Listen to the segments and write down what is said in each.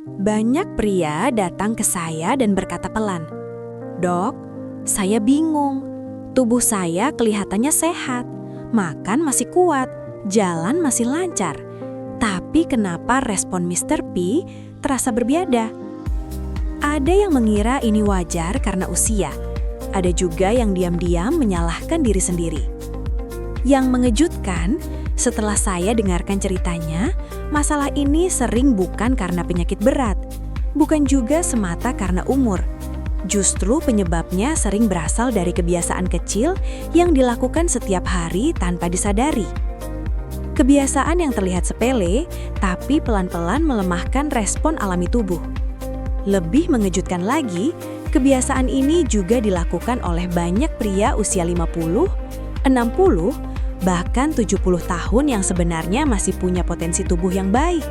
Banyak pria datang ke saya dan berkata pelan, "Dok, saya bingung. Tubuh saya kelihatannya sehat, makan masih kuat, jalan masih lancar. Tapi kenapa respon Mr. P terasa berbeda?" Ada yang mengira ini wajar karena usia. Ada juga yang diam-diam menyalahkan diri sendiri. Yang mengejutkan, setelah saya dengarkan ceritanya, masalah ini sering bukan karena penyakit berat, bukan juga semata karena umur. Justru penyebabnya sering berasal dari kebiasaan kecil yang dilakukan setiap hari tanpa disadari. Kebiasaan yang terlihat sepele, tapi pelan-pelan melemahkan respon alami tubuh. Lebih mengejutkan lagi, kebiasaan ini juga dilakukan oleh banyak pria usia 50, 60, bahkan 70 tahun yang sebenarnya masih punya potensi tubuh yang baik.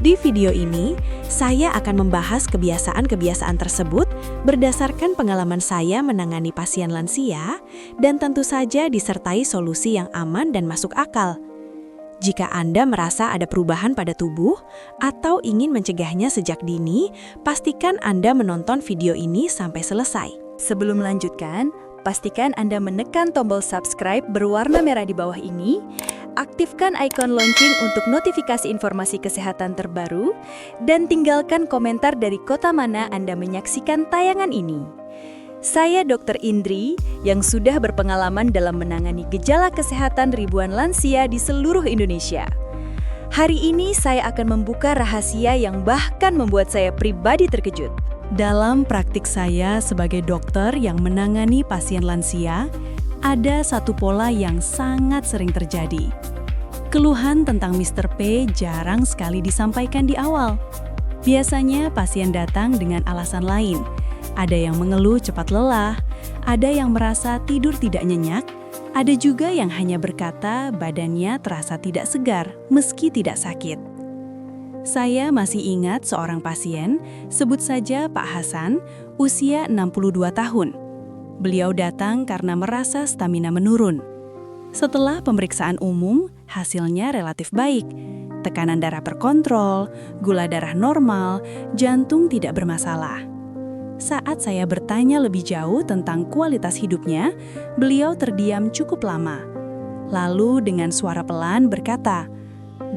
Di video ini, saya akan membahas kebiasaan-kebiasaan tersebut berdasarkan pengalaman saya menangani pasien lansia dan tentu saja disertai solusi yang aman dan masuk akal. Jika Anda merasa ada perubahan pada tubuh atau ingin mencegahnya sejak dini, pastikan Anda menonton video ini sampai selesai. Sebelum melanjutkan, pastikan Anda menekan tombol subscribe berwarna merah di bawah ini, aktifkan ikon lonceng untuk notifikasi informasi kesehatan terbaru, dan tinggalkan komentar dari kota mana Anda menyaksikan tayangan ini. Saya Dr. Indri yang sudah berpengalaman dalam menangani gejala kesehatan ribuan lansia di seluruh Indonesia. Hari ini saya akan membuka rahasia yang bahkan membuat saya pribadi terkejut. Dalam praktik saya sebagai dokter yang menangani pasien lansia, ada satu pola yang sangat sering terjadi. Keluhan tentang Mr. P jarang sekali disampaikan di awal. Biasanya pasien datang dengan alasan lain. Ada yang mengeluh cepat lelah, ada yang merasa tidur tidak nyenyak, ada juga yang hanya berkata badannya terasa tidak segar meski tidak sakit. Saya masih ingat seorang pasien, sebut saja Pak Hasan, usia 62 tahun. Beliau datang karena merasa stamina menurun. Setelah pemeriksaan umum, hasilnya relatif baik. Tekanan darah terkontrol, gula darah normal, jantung tidak bermasalah. Saat saya bertanya lebih jauh tentang kualitas hidupnya, beliau terdiam cukup lama. Lalu dengan suara pelan berkata,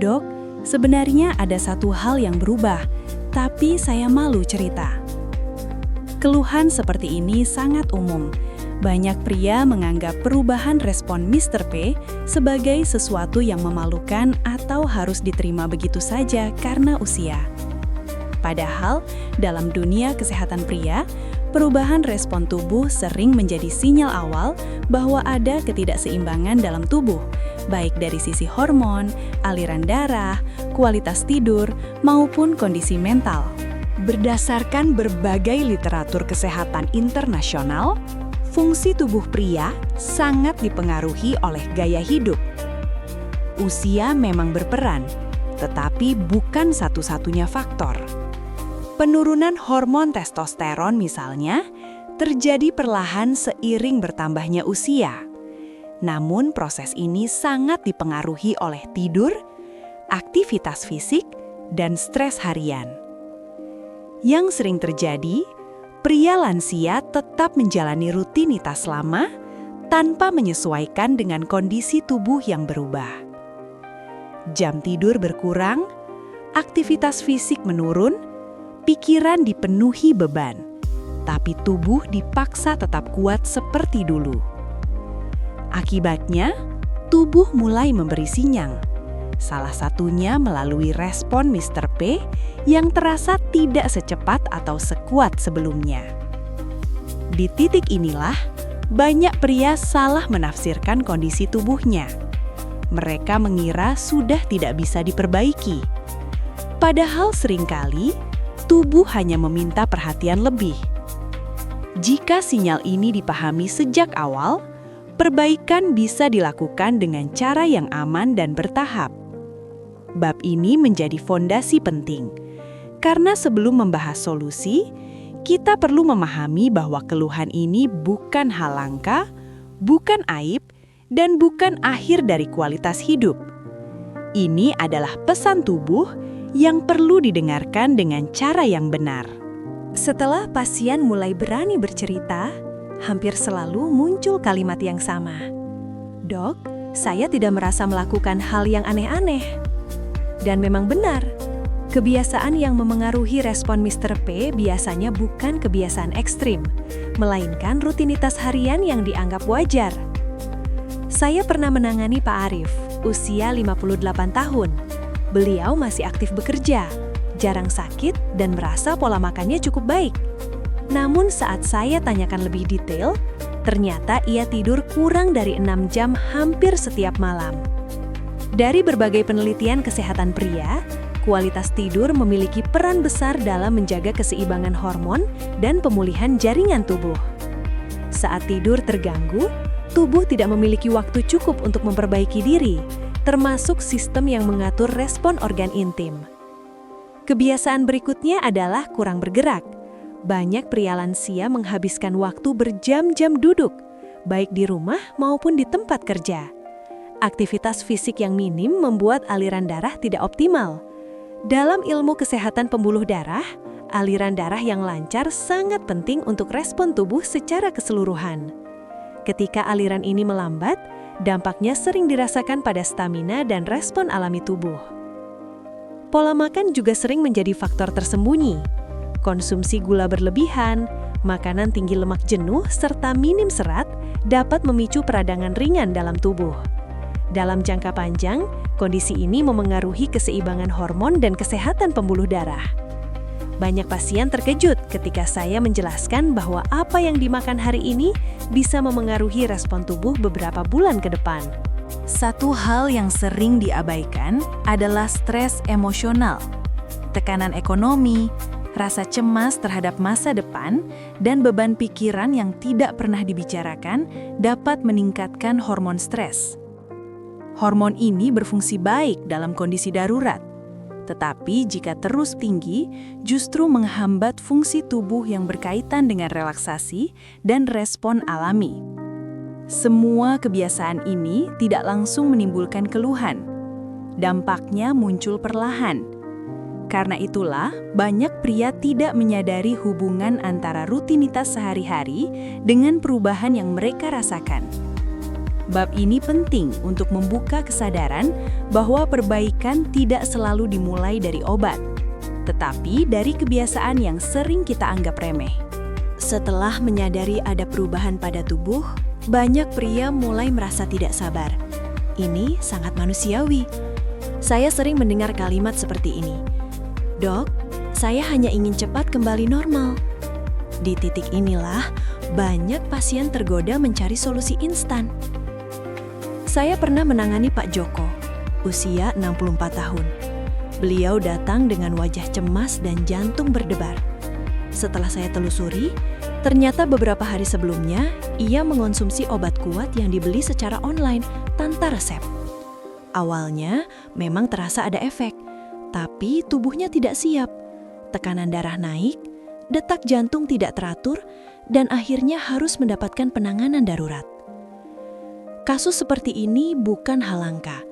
"Dok, sebenarnya ada satu hal yang berubah, tapi saya malu cerita." Keluhan seperti ini sangat umum. Banyak pria menganggap perubahan respon Mr. P sebagai sesuatu yang memalukan atau harus diterima begitu saja karena usia. Padahal, dalam dunia kesehatan pria, perubahan respon tubuh sering menjadi sinyal awal bahwa ada ketidakseimbangan dalam tubuh, baik dari sisi hormon, aliran darah, kualitas tidur, maupun kondisi mental. Berdasarkan berbagai literatur kesehatan internasional, fungsi tubuh pria sangat dipengaruhi oleh gaya hidup. Usia memang berperan, tetapi bukan satu-satunya faktor. Penurunan hormon testosteron misalnya, terjadi perlahan seiring bertambahnya usia. Namun proses ini sangat dipengaruhi oleh tidur, aktivitas fisik, dan stres harian. Yang sering terjadi, pria lansia tetap menjalani rutinitas lama tanpa menyesuaikan dengan kondisi tubuh yang berubah. Jam tidur berkurang, aktivitas fisik menurun, pikiran dipenuhi beban, tapi tubuh dipaksa tetap kuat seperti dulu. Akibatnya, tubuh mulai memberi sinyal. Salah satunya melalui respon Mr. P yang terasa tidak secepat atau sekuat sebelumnya. Di titik inilah, banyak pria salah menafsirkan kondisi tubuhnya. Mereka mengira sudah tidak bisa diperbaiki. Padahal seringkali, tubuh hanya meminta perhatian lebih. Jika sinyal ini dipahami sejak awal, perbaikan bisa dilakukan dengan cara yang aman dan bertahap. Bab ini menjadi fondasi penting, karena sebelum membahas solusi, kita perlu memahami bahwa keluhan ini bukan hal langka, bukan aib, dan bukan akhir dari kualitas hidup. Ini adalah pesan tubuh yang perlu didengarkan dengan cara yang benar. Setelah pasien mulai berani bercerita, hampir selalu muncul kalimat yang sama. "Dok, saya tidak merasa melakukan hal yang aneh-aneh." Dan memang benar, kebiasaan yang memengaruhi respon Mr. P biasanya bukan kebiasaan ekstrim, melainkan rutinitas harian yang dianggap wajar. Saya pernah menangani Pak Arif, usia 58 tahun. Beliau masih aktif bekerja, jarang sakit, dan merasa pola makannya cukup baik. Namun saat saya tanyakan lebih detail, ternyata ia tidur kurang dari 6 jam hampir setiap malam. Dari berbagai penelitian kesehatan pria, kualitas tidur memiliki peran besar dalam menjaga keseimbangan hormon dan pemulihan jaringan tubuh. Saat tidur terganggu, tubuh tidak memiliki waktu cukup untuk memperbaiki diri, termasuk sistem yang mengatur respon organ intim. Kebiasaan berikutnya adalah kurang bergerak. Banyak pria lansia menghabiskan waktu berjam-jam duduk, baik di rumah maupun di tempat kerja. Aktivitas fisik yang minim membuat aliran darah tidak optimal. Dalam ilmu kesehatan pembuluh darah, aliran darah yang lancar sangat penting untuk respon tubuh secara keseluruhan. Ketika aliran ini melambat, dampaknya sering dirasakan pada stamina dan respon alami tubuh. Pola makan juga sering menjadi faktor tersembunyi. Konsumsi gula berlebihan, makanan tinggi lemak jenuh, serta minim serat dapat memicu peradangan ringan dalam tubuh. Dalam jangka panjang, kondisi ini memengaruhi keseimbangan hormon dan kesehatan pembuluh darah. Banyak pasien terkejut ketika saya menjelaskan bahwa apa yang dimakan hari ini bisa memengaruhi respon tubuh beberapa bulan ke depan. Satu hal yang sering diabaikan adalah stres emosional. Tekanan ekonomi, rasa cemas terhadap masa depan, dan beban pikiran yang tidak pernah dibicarakan dapat meningkatkan hormon stres. Hormon ini berfungsi baik dalam kondisi darurat. Tetapi jika terus tinggi, justru menghambat fungsi tubuh yang berkaitan dengan relaksasi dan respon alami. Semua kebiasaan ini tidak langsung menimbulkan keluhan. Dampaknya muncul perlahan. Karena itulah, banyak pria tidak menyadari hubungan antara rutinitas sehari-hari dengan perubahan yang mereka rasakan. Bab ini penting untuk membuka kesadaran bahwa perbaikan tidak selalu dimulai dari obat, tetapi dari kebiasaan yang sering kita anggap remeh. Setelah menyadari ada perubahan pada tubuh, banyak pria mulai merasa tidak sabar. Ini sangat manusiawi. Saya sering mendengar kalimat seperti ini. "Dok, saya hanya ingin cepat kembali normal." Di titik inilah, banyak pasien tergoda mencari solusi instan. Saya pernah menangani Pak Joko, usia 64 tahun. Beliau datang dengan wajah cemas dan jantung berdebar. Setelah saya telusuri, ternyata beberapa hari sebelumnya, ia mengonsumsi obat kuat yang dibeli secara online tanpa resep. Awalnya memang terasa ada efek, tapi tubuhnya tidak siap. Tekanan darah naik, detak jantung tidak teratur, dan akhirnya harus mendapatkan penanganan darurat. Kasus seperti ini bukan hal langka.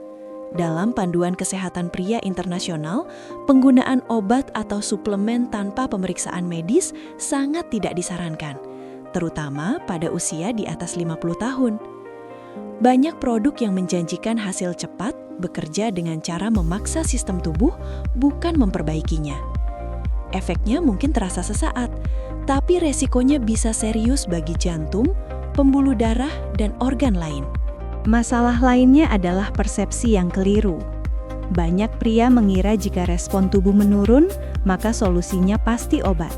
Dalam Panduan Kesehatan Pria Internasional, penggunaan obat atau suplemen tanpa pemeriksaan medis sangat tidak disarankan, terutama pada usia di atas 50 tahun. Banyak produk yang menjanjikan hasil cepat bekerja dengan cara memaksa sistem tubuh, bukan memperbaikinya. Efeknya mungkin terasa sesaat, tapi resikonya bisa serius bagi jantung, pembuluh darah, dan organ lain. Masalah lainnya adalah persepsi yang keliru. Banyak pria mengira jika respon tubuh menurun, maka solusinya pasti obat.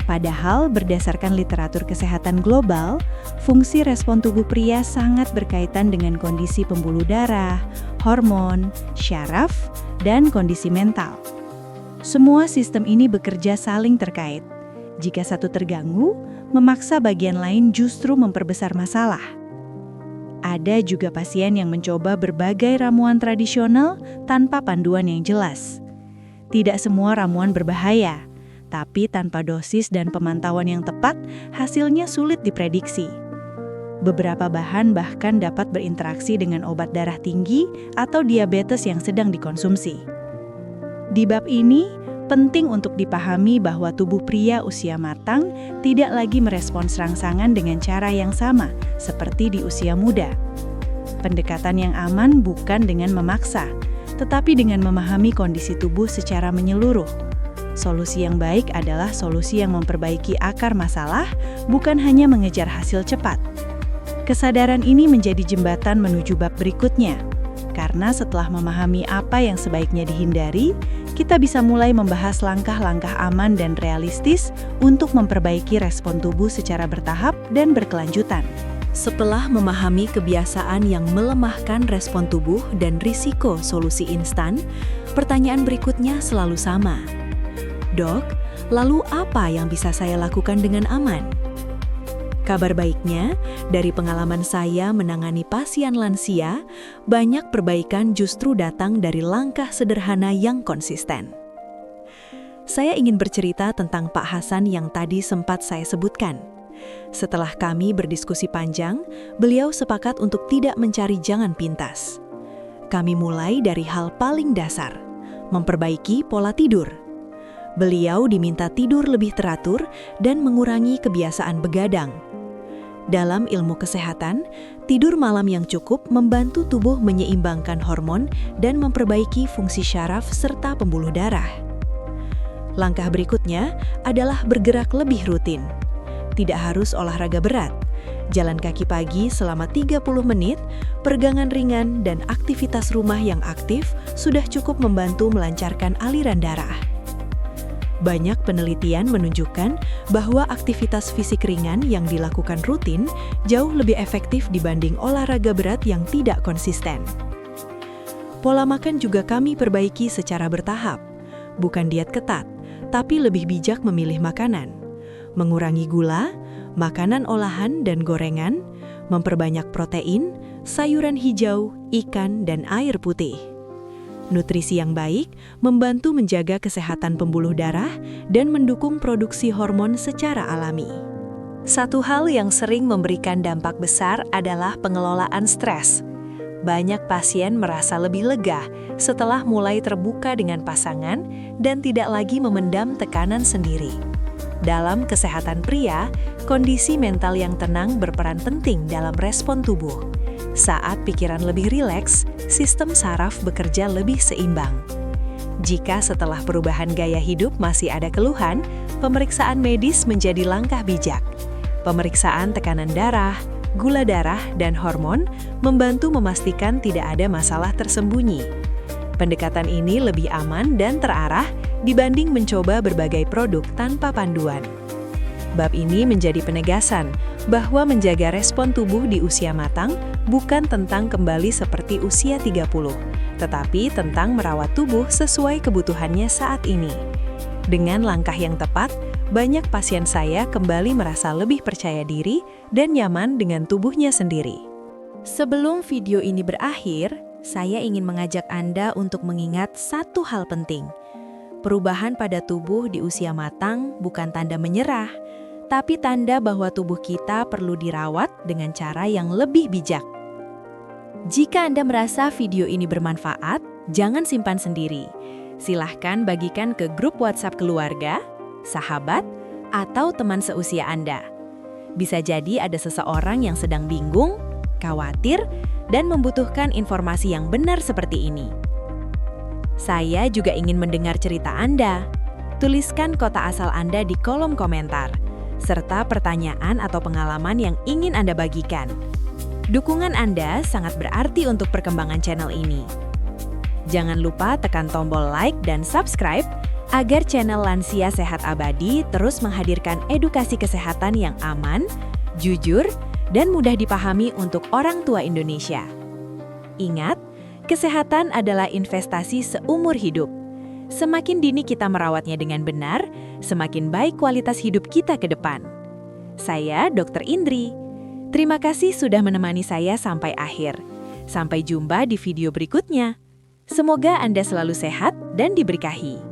Padahal berdasarkan literatur kesehatan global, fungsi respon tubuh pria sangat berkaitan dengan kondisi pembuluh darah, hormon, syaraf, dan kondisi mental. Semua sistem ini bekerja saling terkait. Jika satu terganggu, memaksa bagian lain justru memperbesar masalah. Ada juga pasien yang mencoba berbagai ramuan tradisional tanpa panduan yang jelas. Tidak semua ramuan berbahaya, tapi tanpa dosis dan pemantauan yang tepat, hasilnya sulit diprediksi. Beberapa bahan bahkan dapat berinteraksi dengan obat darah tinggi atau diabetes yang sedang dikonsumsi. Di bab ini, penting untuk dipahami bahwa tubuh pria usia matang tidak lagi merespons rangsangan dengan cara yang sama seperti di usia muda. Pendekatan yang aman bukan dengan memaksa, tetapi dengan memahami kondisi tubuh secara menyeluruh. Solusi yang baik adalah solusi yang memperbaiki akar masalah, bukan hanya mengejar hasil cepat. Kesadaran ini menjadi jembatan menuju bab berikutnya, karena setelah memahami apa yang sebaiknya dihindari, kita bisa mulai membahas langkah-langkah aman dan realistis untuk memperbaiki respon tubuh secara bertahap dan berkelanjutan. Setelah memahami kebiasaan yang melemahkan respon tubuh dan risiko solusi instan, pertanyaan berikutnya selalu sama. Dok, lalu apa yang bisa saya lakukan dengan aman? Kabar baiknya, dari pengalaman saya menangani pasien lansia, banyak perbaikan justru datang dari langkah sederhana yang konsisten. Saya ingin bercerita tentang Pak Hasan yang tadi sempat saya sebutkan. Setelah kami berdiskusi panjang, beliau sepakat untuk tidak mencari jangan pintas. Kami mulai dari hal paling dasar, memperbaiki pola tidur. Beliau diminta tidur lebih teratur dan mengurangi kebiasaan begadang. Dalam ilmu kesehatan, tidur malam yang cukup membantu tubuh menyeimbangkan hormon dan memperbaiki fungsi syaraf serta pembuluh darah. Langkah berikutnya adalah bergerak lebih rutin. Tidak harus olahraga berat. Jalan kaki pagi selama 30 menit, peregangan ringan, dan aktivitas rumah yang aktif sudah cukup membantu melancarkan aliran darah. Banyak penelitian menunjukkan bahwa aktivitas fisik ringan yang dilakukan rutin jauh lebih efektif dibanding olahraga berat yang tidak konsisten. Pola makan juga kami perbaiki secara bertahap, bukan diet ketat, tapi lebih bijak memilih makanan. Mengurangi gula, makanan olahan dan gorengan, memperbanyak protein, sayuran hijau, ikan, dan air putih. Nutrisi yang baik membantu menjaga kesehatan pembuluh darah dan mendukung produksi hormon secara alami. Satu hal yang sering memberikan dampak besar adalah pengelolaan stres. Banyak pasien merasa lebih lega setelah mulai terbuka dengan pasangan dan tidak lagi memendam tekanan sendiri. Dalam kesehatan pria, kondisi mental yang tenang berperan penting dalam respon tubuh. Saat pikiran lebih rileks, sistem saraf bekerja lebih seimbang. Jika setelah perubahan gaya hidup masih ada keluhan, pemeriksaan medis menjadi langkah bijak. Pemeriksaan tekanan darah, gula darah, dan hormon membantu memastikan tidak ada masalah tersembunyi. Pendekatan ini lebih aman dan terarah dibanding mencoba berbagai produk tanpa panduan. Bab ini menjadi penegasan bahwa menjaga respon tubuh di usia matang bukan tentang kembali seperti usia 30, tetapi tentang merawat tubuh sesuai kebutuhannya saat ini. Dengan langkah yang tepat, banyak pasien saya kembali merasa lebih percaya diri dan nyaman dengan tubuhnya sendiri. Sebelum video ini berakhir, saya ingin mengajak Anda untuk mengingat satu hal penting. Perubahan pada tubuh di usia matang bukan tanda menyerah, tapi tanda bahwa tubuh kita perlu dirawat dengan cara yang lebih bijak. Jika Anda merasa video ini bermanfaat, jangan simpan sendiri. Silahkan bagikan ke grup WhatsApp keluarga, sahabat, atau teman seusia Anda. Bisa jadi ada seseorang yang sedang bingung, khawatir, dan membutuhkan informasi yang benar seperti ini. Saya juga ingin mendengar cerita Anda. Tuliskan kota asal Anda di kolom komentar, serta pertanyaan atau pengalaman yang ingin Anda bagikan. Dukungan Anda sangat berarti untuk perkembangan channel ini. Jangan lupa tekan tombol like dan subscribe agar channel Lansia Sehat Abadi terus menghadirkan edukasi kesehatan yang aman, jujur, dan mudah dipahami untuk orang tua Indonesia. Ingat, kesehatan adalah investasi seumur hidup. Semakin dini kita merawatnya dengan benar, semakin baik kualitas hidup kita ke depan. Saya Dr. Indri. Terima kasih sudah menemani saya sampai akhir. Sampai jumpa di video berikutnya. Semoga Anda selalu sehat dan diberkahi.